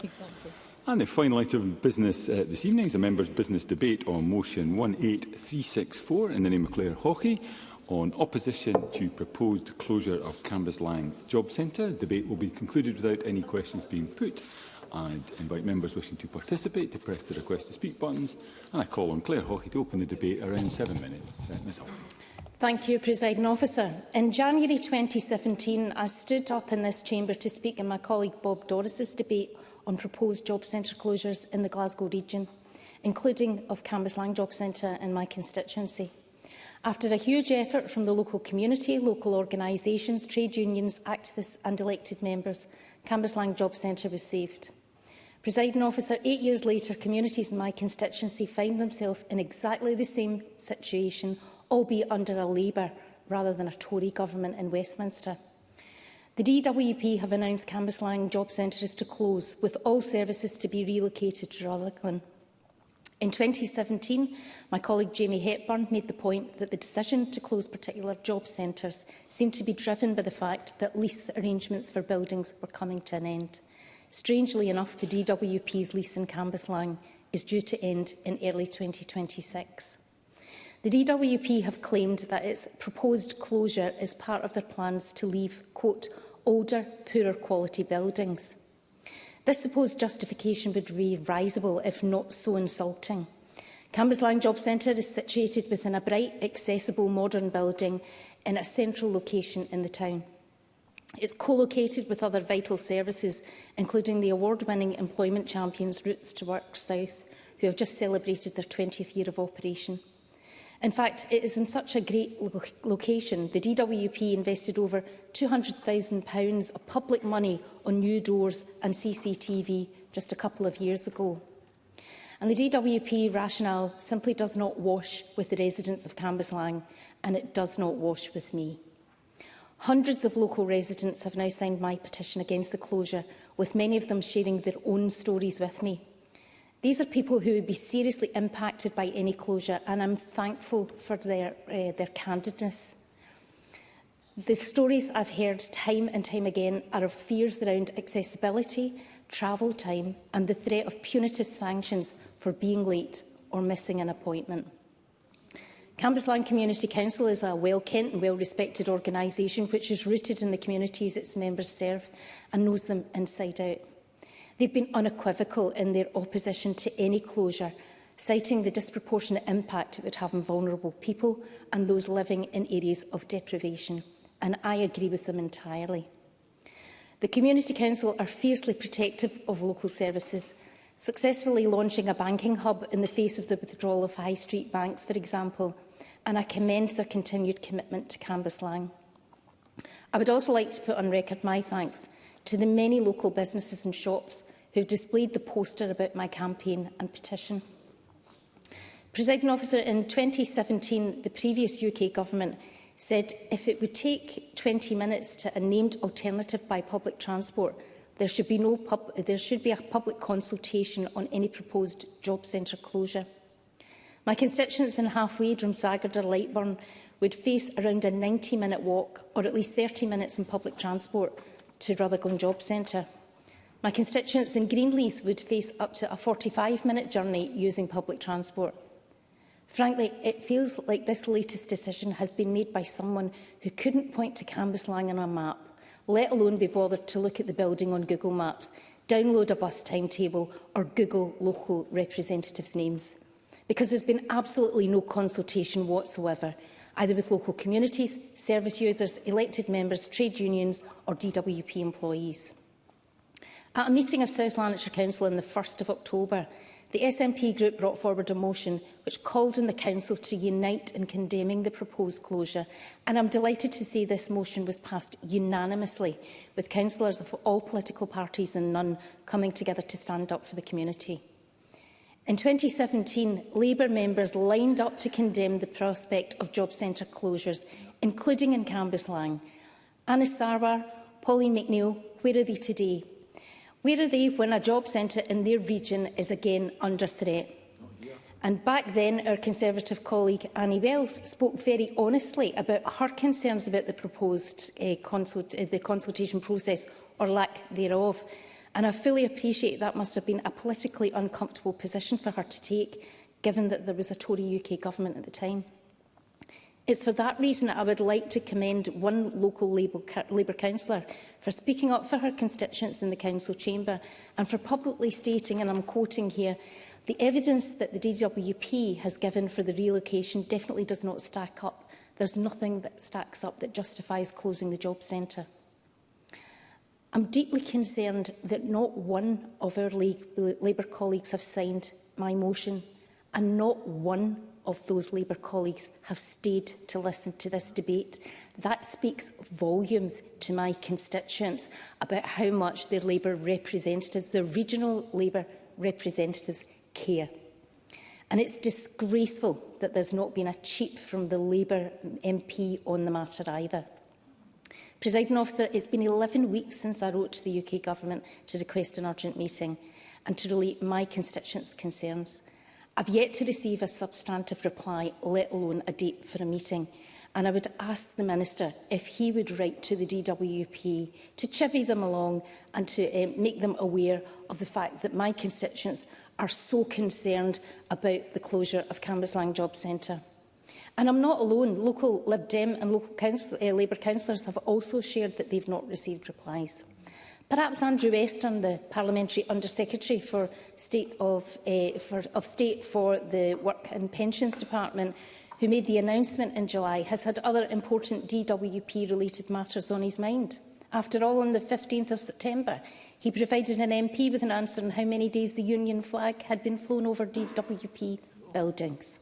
Exactly. And the final item of business this evening is a members' business debate on motion 18364 in the name of Claire Hawkey on opposition to proposed closure of Cambuslang Job Centre. The debate will be concluded without any questions being put. I'd invite members wishing to participate to press the request to speak buttons, and I call on Claire Hawkey to open the debate around 7 minutes. Ms Hawkey. Thank you, Presiding Officer. In January 2017, I stood up in this chamber to speak in my colleague Bob Doris's debate on proposed job centre closures in the Glasgow region, including of Cambuslang Job Centre in my constituency. After a huge effort from the local community, local organisations, trade unions, activists and elected members, Cambuslang Job Centre was saved. Presiding Officer, 8 years later, communities in my constituency find themselves in exactly the same situation, albeit under a Labour rather than a Tory government in Westminster. The DWP have announced Cambuslang Job Centre is to close, with all services to be relocated to Rutherglen. In 2017, my colleague Jamie Hepburn made the point that the decision to close particular job centres seemed to be driven by the fact that lease arrangements for buildings were coming to an end. Strangely enough, the DWP's lease in Cambuslang is due to end in early 2026. The DWP have claimed that its proposed closure is part of their plans to leave, quote, older, poorer quality buildings. This supposed justification would be risible, if not so insulting. Cambuslang Job Centre is situated within a bright, accessible, modern building in a central location in the town. It's co-located with other vital services, including the award-winning employment champions Routes to Work South, who have just celebrated their 20th year of operation. In fact, it is in such a great location, the DWP invested over £200,000 of public money on new doors and CCTV just a couple of years ago. And the DWP rationale simply does not wash with the residents of Cambuslang, and it does not wash with me. Hundreds of local residents have now signed my petition against the closure, with many of them sharing their own stories with me. These are people who would be seriously impacted by any closure, and I'm thankful for their candidness. The stories I've heard time and time again are of fears around accessibility, travel time and the threat of punitive sanctions for being late or missing an appointment. Cambuslang Community Council is a well-kent and well-respected organisation which is rooted in the communities its members serve and knows them inside out. They've been unequivocal in their opposition to any closure, citing the disproportionate impact it would have on vulnerable people and those living in areas of deprivation. And I agree with them entirely. The Community Council are fiercely protective of local services, successfully launching a banking hub in the face of the withdrawal of high street banks, for example, and I commend their continued commitment to Cambuslang. I would also like to put on record my thanks to the many local businesses and shops who have displayed the poster about my campaign and petition. Presiding Officer, in 2017, the previous UK Government said if it would take 20 minutes to a named alternative by public transport, there should be a public consultation on any proposed job centre closure. My constituents in Halfway, Drumsagard or Lightburn would face around a 90-minute walk or at least 30 minutes in public transport to Rutherglen Job Centre. My constituents in Greenleys would face up to a 45-minute journey using public transport. Frankly, it feels like this latest decision has been made by someone who couldn't point to Cambuslang on a map, let alone be bothered to look at the building on Google Maps, download a bus timetable or Google local representatives' names. Because there's been absolutely no consultation whatsoever, either with local communities, service users, elected members, trade unions or DWP employees. At a meeting of South Lanarkshire Council on the 1st of October, the SNP group brought forward a motion which called on the Council to unite in condemning the proposed closure, and I'm delighted to say this motion was passed unanimously, with councillors of all political parties and none coming together to stand up for the community. In 2017, Labour members lined up to condemn the prospect of job centre closures, including in Cambuslang. Anis Sarwar, Pauline McNeill, where are they today? Where are they when a job centre in their region is again under threat? And back then, our Conservative colleague Annie Wells spoke very honestly about her concerns about the proposed consultation process or lack thereof. And I fully appreciate that must have been a politically uncomfortable position for her to take, given that there was a Tory UK government at the time. It's for that reason I would like to commend one local Labour councillor for speaking up for her constituents in the council chamber and for publicly stating, and I'm quoting here, "The evidence that the DWP has given for the relocation definitely does not stack up. There's nothing that stacks up that justifies closing the job centre." I'm deeply concerned that not one of our Labour colleagues have signed my motion, and not one of those Labour colleagues have stayed to listen to this debate. That speaks volumes to my constituents about how much their Labour representatives, their regional Labour representatives, care. And it's disgraceful that there's not been a cheep from the Labour MP on the matter either. Presiding Officer, it's been 11 weeks since I wrote to the UK Government to request an urgent meeting and to relate my constituents' concerns. I've yet to receive a substantive reply, let alone a date for a meeting, and I would ask the Minister if he would write to the DWP to chivvy them along and to make them aware of the fact that my constituents are so concerned about the closure of Cambuslang Job Centre. And I'm not alone. Local Lib Dem and local Labour councillors have also shared that they've not received replies. Perhaps Andrew Weston, the Parliamentary Under-Secretary for State of State for the Work and Pensions Department, who made the announcement in July, has had other important DWP-related matters on his mind. After all, on the 15th of September, he provided an MP with an answer on how many days the Union flag had been flown over DWP buildings.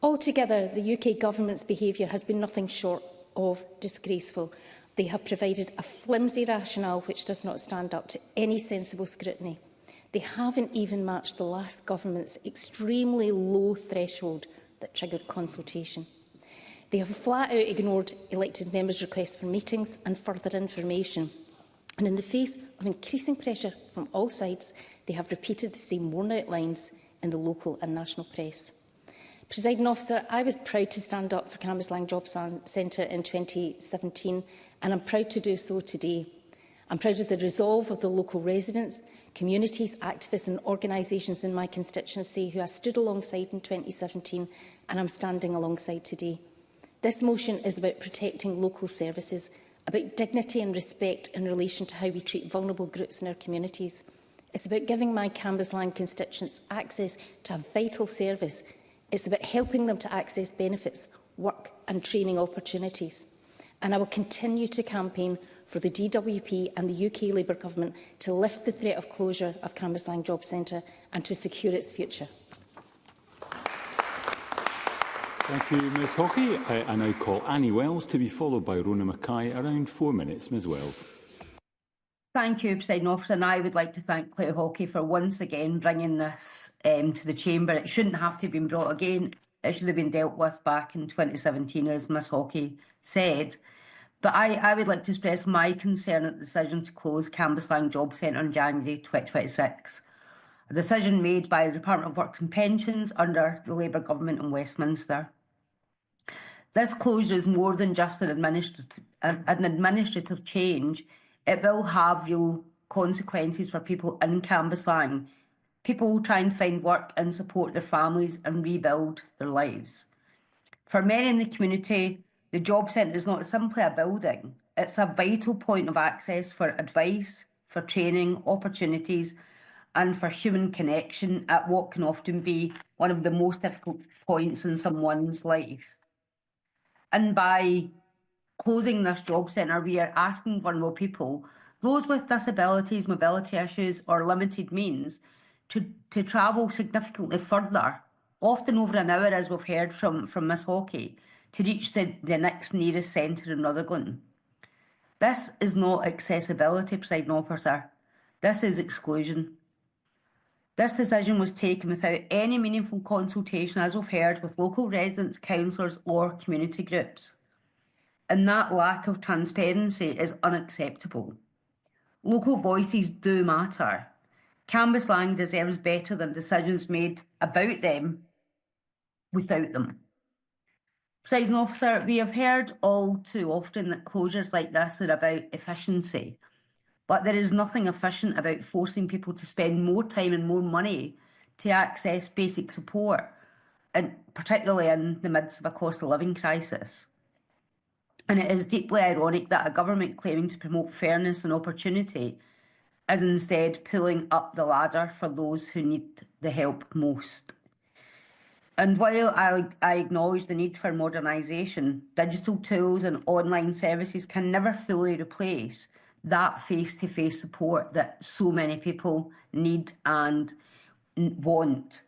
Altogether, the UK Government's behaviour has been nothing short of disgraceful. They have provided a flimsy rationale which does not stand up to any sensible scrutiny. They haven't even matched the last government's extremely low threshold that triggered consultation. They have flat out ignored elected members' requests for meetings and further information. And in the face of increasing pressure from all sides, they have repeated the same worn-out lines in the local and national press. Presiding Officer, I was proud to stand up for Cambuslang Job Centre in 2017, and I'm proud to do so today. I'm proud of the resolve of the local residents, communities, activists and organisations in my constituency who I stood alongside in 2017 and I'm standing alongside today. This motion is about protecting local services, about dignity and respect in relation to how we treat vulnerable groups in our communities. It's about giving my Cambuslang constituents access to a vital service. It's about helping them to access benefits, work and training opportunities. And I will continue to campaign for the DWP and the UK Labour Government to lift the threat of closure of Cambuslang Job Centre and to secure its future. Thank you, Ms Hockey. I now call Annie Wells to be followed by Rona Mackay. Around 4 minutes. Ms Wells. Thank you, Presiding Officer, and I would like to thank Claire Hockey for once again bringing this to the Chamber. It shouldn't have to have been brought again. It should have been dealt with back in 2017, as Ms Hockey said. But I would like to express my concern at the decision to close Cambuslang Job Centre in January 2026. A decision made by the Department of Work and Pensions under the Labour Government in Westminster. This closure is more than just an administrative change. It will have real consequences for people in Cambuslang, people trying to find work and support their families and rebuild their lives. For many in the community, the job centre is not simply a building. It's a vital point of access for advice, for training, opportunities, and for human connection at what can often be one of the most difficult points in someone's life. And by closing this job centre, we are asking vulnerable people, those with disabilities, mobility issues or limited means, to travel significantly further, often over an hour, as we've heard from Ms Hockey, to reach the next nearest centre in Rutherglen. This is not accessibility, Presiding Officer. This is exclusion. This decision was taken without any meaningful consultation, as we've heard, with local residents, councillors or community groups. And that lack of transparency is unacceptable. Local voices do matter. Cambuslang deserves better than decisions made about them without them. Presiding Officer, we have heard all too often that closures like this are about efficiency. but there is nothing efficient about forcing people to spend more time and more money to access basic support, and particularly in the midst of a cost of living crisis. And it is deeply ironic that a government claiming to promote fairness and opportunity is instead pulling up the ladder for those who need the help most. And while I acknowledge the need for modernisation, digital tools and online services can never fully replace that face-to-face support that so many people need and want.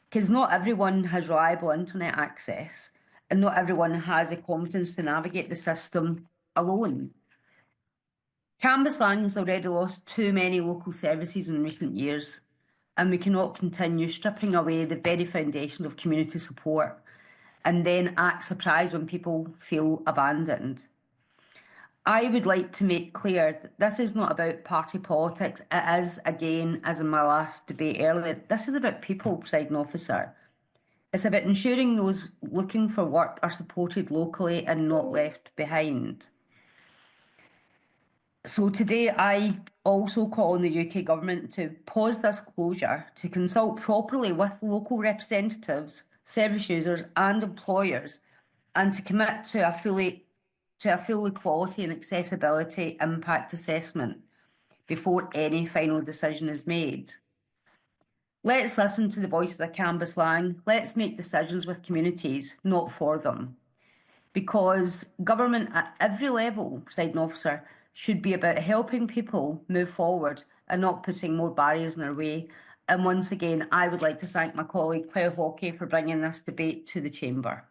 Because not everyone has reliable internet access, and not everyone has the confidence to navigate the system alone. Cambuslang has already lost too many local services in recent years, and we cannot continue stripping away the very foundations of community support and then act surprised when people feel abandoned. I would like to make clear that this is not about party politics. It is, again, as in my last debate earlier, this is about people, Presiding Officer. It's about ensuring those looking for work are supported locally and not left behind. So today I also call on the UK Government to pause this closure, to consult properly with local representatives, service users and employers, and to commit to a full equality and accessibility impact assessment before any final decision is made. Let's listen to the voices of Cambuslang. Let's make decisions with communities, not for them. Because government at every level, Presiding Officer, should be about helping people move forward and not putting more barriers in their way. And once again, I would like to thank my colleague Claire Hawkey for bringing this debate to the Chamber.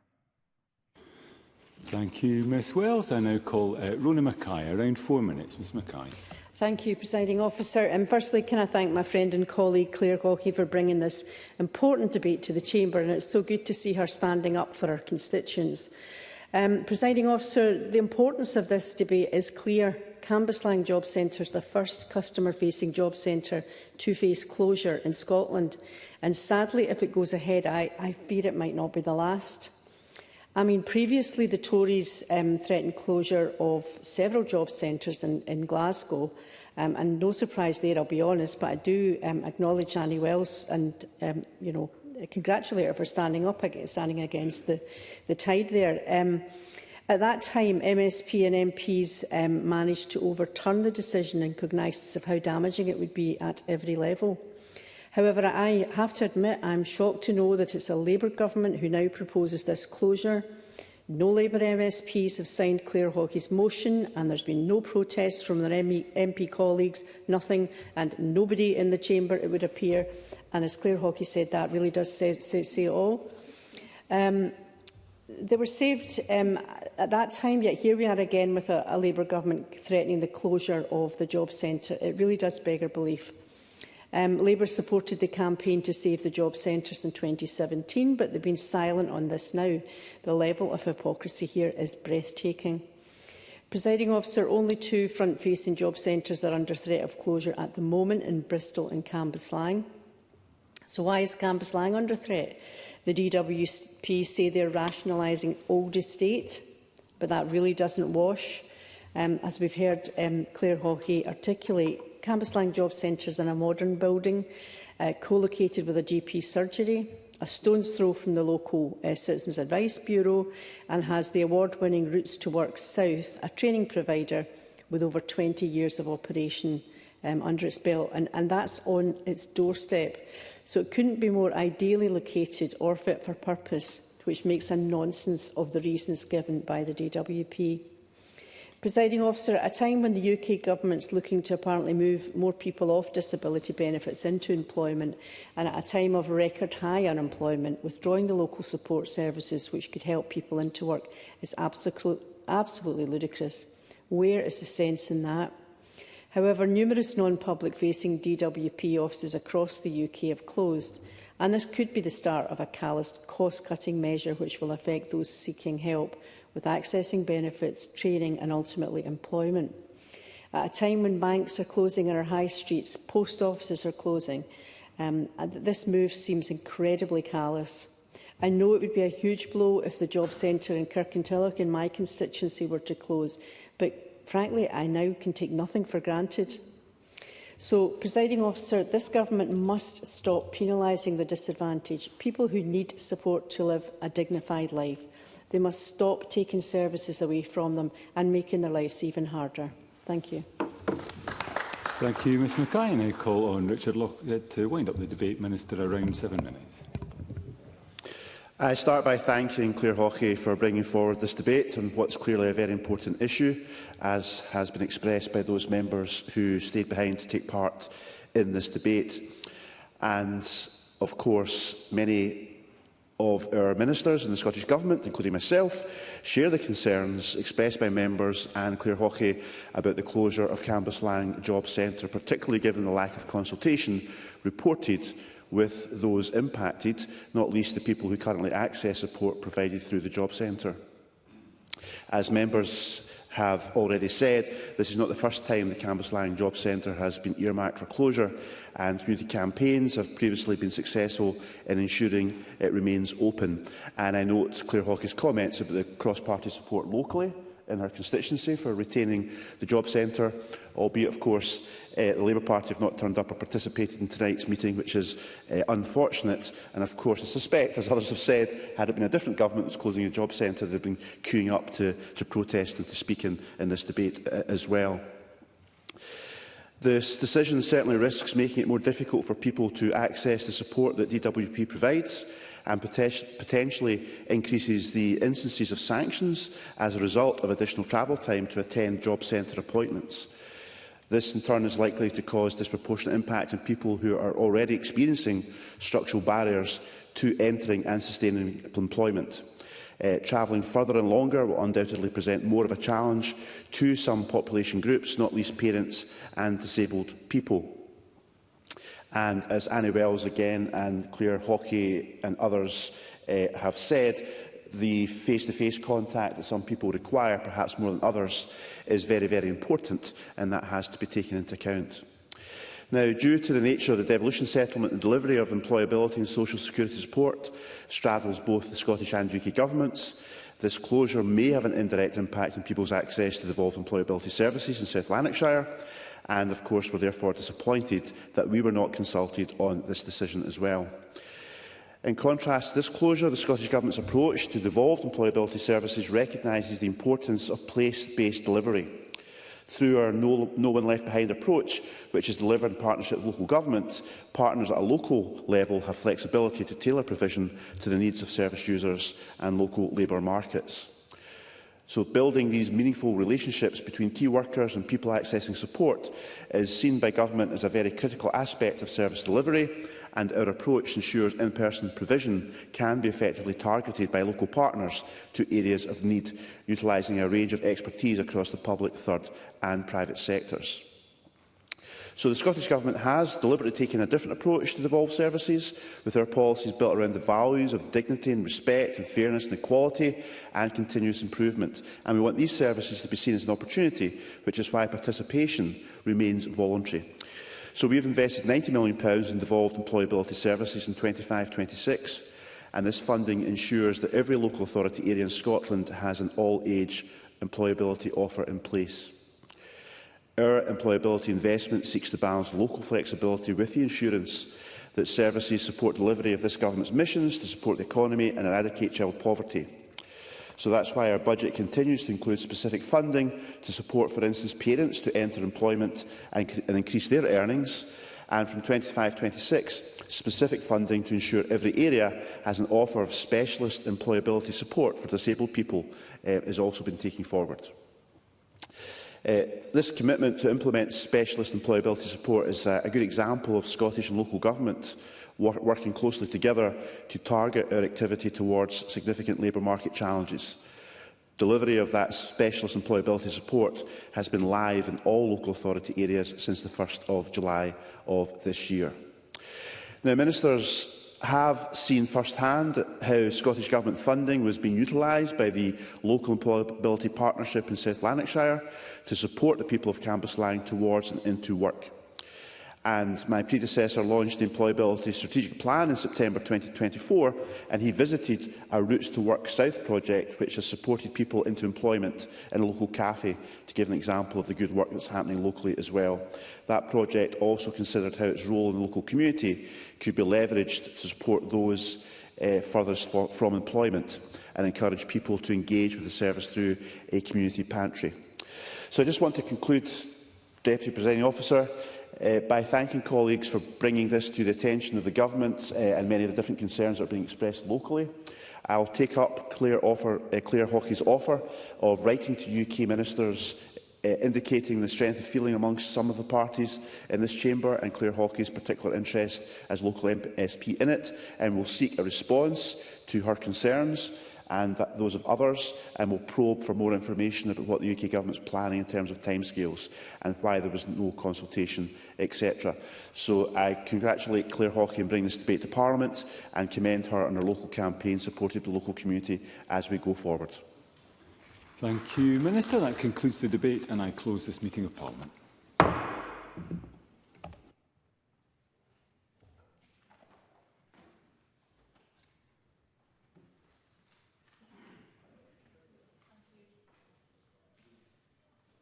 Thank you, Ms Wells. I now call Rona Mackay. Around 4 minutes. Ms Mackay. Thank you, Presiding Officer. And firstly, can I thank my friend and colleague Claire Hawkey for bringing this important debate to the Chamber, and it's so good to see her standing up for her constituents. Presiding Officer, the importance of this debate is clear. Cambuslang Job Centre is the first customer-facing job centre to face closure in Scotland, and sadly, if it goes ahead, I fear it might not be the last. I mean, previously the Tories threatened closure of several job centres in Glasgow, and no surprise there, I'll be honest, but I do acknowledge Annie Wells and, congratulate her for standing against the tide there. At that time, MSP and MPs managed to overturn the decision in cognizance of how damaging it would be at every level. However, I have to admit I'm shocked to know that it's a Labour government who now proposes this closure. No Labour MSPs have signed Claire Hawkey's motion, and there's been no protests from their MP colleagues, nothing, and nobody in the chamber, it would appear. And as Claire Hawkey said, that really does say it all. They were saved at that time, yet here we are again with a Labour government threatening the closure of the job centre. It really does beg our belief. Labour supported the campaign to save the job centres in 2017, but they've been silent on this now. The level of hypocrisy here is breathtaking. Presiding Officer, only 2 front-facing job centres are under threat of closure at the moment, in Bristol and Cambuslang. So why is Cambuslang under threat? The DWP say they're rationalising old estate, but that really doesn't wash. As we've heard Claire Hawkey articulate, Cambuslang Job Centre is in a modern building, co-located with a GP surgery, a stone's throw from the local Citizens Advice Bureau, and has the award-winning Routes to Work South, a training provider with over 20 years of operation under its belt, and that's on its doorstep. So it couldn't be more ideally located or fit for purpose, which makes a nonsense of the reasons given by the DWP. Presiding Officer, at a time when the UK Government is looking to apparently move more people off disability benefits into employment, and at a time of record high unemployment, withdrawing the local support services which could help people into work is absolutely ludicrous. Where is the sense in that? However, numerous non-public facing DWP offices across the UK have closed, and this could be the start of a callous cost-cutting measure which will affect those seeking help with accessing benefits, training and ultimately employment. At a time when banks are closing in our high streets, post offices are closing, this move seems incredibly callous. I know it would be a huge blow if the job centre in Kirkintilloch in my constituency were to close, but frankly, I now can take nothing for granted. So, Presiding Officer, this government must stop penalising the disadvantaged, people who need support to live a dignified life. They must stop taking services away from them and making their lives even harder. Thank you. Thank you, Ms Mackay. I call on Richard Lockhead to wind up the debate. Minister, around 7 minutes. I start by thanking Claire Hawkey for bringing forward this debate on what's clearly a very important issue, as has been expressed by those members who stayed behind to take part in this debate. And, of course, many of our ministers in the Scottish Government, including myself, share the concerns expressed by members and Claire Hawkey about the closure of Cambuslang Jobs Centre, particularly given the lack of consultation reported with those impacted, not least the people who currently access support provided through the Job Centre. As members have already said, this is not the first time the Cambuslang Job Centre has been earmarked for closure, and community campaigns have previously been successful in ensuring it remains open. And I note Claire Hawkey's comments about the cross-party support locally in her constituency for retaining the Job Centre, albeit, of course, the Labour Party have not turned up or participated in tonight's meeting, which is unfortunate. And, of course, I suspect, as others have said, had it been a different government that was closing a Job Centre, they'd have been queuing up to protest and to speak in this debate as well. This decision certainly risks making it more difficult for people to access the support that DWP provides, and potentially increases the instances of sanctions as a result of additional travel time to attend job centre appointments. This, in turn, is likely to cause disproportionate impact on people who are already experiencing structural barriers to entering and sustaining employment. Travelling further and longer will undoubtedly present more of a challenge to some population groups, not least parents and disabled people. And as Annie Wells again and Claire Hawkey and others have said, the face-to-face contact that some people require, perhaps more than others, is very, very important, and that has to be taken into account. Now, due to the nature of the devolution settlement, the delivery of employability and social security support straddles both the Scottish and UK governments. This closure may have an indirect impact on people's access to devolved employability services in South Lanarkshire, and of course we're therefore disappointed that we were not consulted on this decision as well. In contrast to this closure, the Scottish Government's approach to devolved employability services recognises the importance of place-based delivery. Through our no one left behind approach, which is delivered in partnership with local government, partners at a local level have flexibility to tailor provision to the needs of service users and local labour markets. So building these meaningful relationships between key workers and people accessing support is seen by government as a very critical aspect of service delivery, and our approach ensures in-person provision can be effectively targeted by local partners to areas of need, utilising a range of expertise across the public, third and private sectors. So the Scottish Government has deliberately taken a different approach to devolved services, with our policies built around the values of dignity and respect and fairness and equality and continuous improvement. And we want these services to be seen as an opportunity, which is why participation remains voluntary. So we have invested £90 million in devolved employability services in 25-26, and this funding ensures that every local authority area in Scotland has an all-age employability offer in place. Our employability investment seeks to balance local flexibility with the assurance that services support delivery of this government's missions to support the economy and eradicate child poverty. So that's why our budget continues to include specific funding to support, for instance, parents to enter employment and increase their earnings, and from 25-26, specific funding to ensure every area has an offer of specialist employability support for disabled people has also been taken forward. This commitment to implement specialist employability support is a good example of Scottish and local government working closely together to target our activity towards significant labour market challenges. Delivery of that specialist employability support has been live in all local authority areas since the 1st of July of this year. Now, ministers have seen first-hand how Scottish Government funding was being utilised by the Local Employability Partnership in South Lanarkshire to support the people of Cambuslang towards and into work. And my predecessor launched the Employability Strategic Plan in September 2024, and he visited our Routes to Work South project, which has supported people into employment in a local cafe, to give an example of the good work that's happening locally as well. That project also considered how its role in the local community could be leveraged to support those furthest from employment and encourage people to engage with the service through a community pantry. So I just want to conclude, Deputy Presiding Officer, by thanking colleagues for bringing this to the attention of the Government and many of the different concerns that are being expressed locally. I'll take up Claire Hockey's offer of writing to UK Ministers indicating the strength of feeling amongst some of the parties in this chamber and Claire Hockey's particular interest as local SP in it, and will seek a response to her concerns and those of others, and will probe for more information about what the UK Government is planning in terms of timescales and why there was no consultation, etc. So I congratulate Claire Hockey on bringing this debate to Parliament and commend her on her local campaign supporting the local community as we go forward. Thank you, Minister. That concludes the debate, and I close this meeting of Parliament.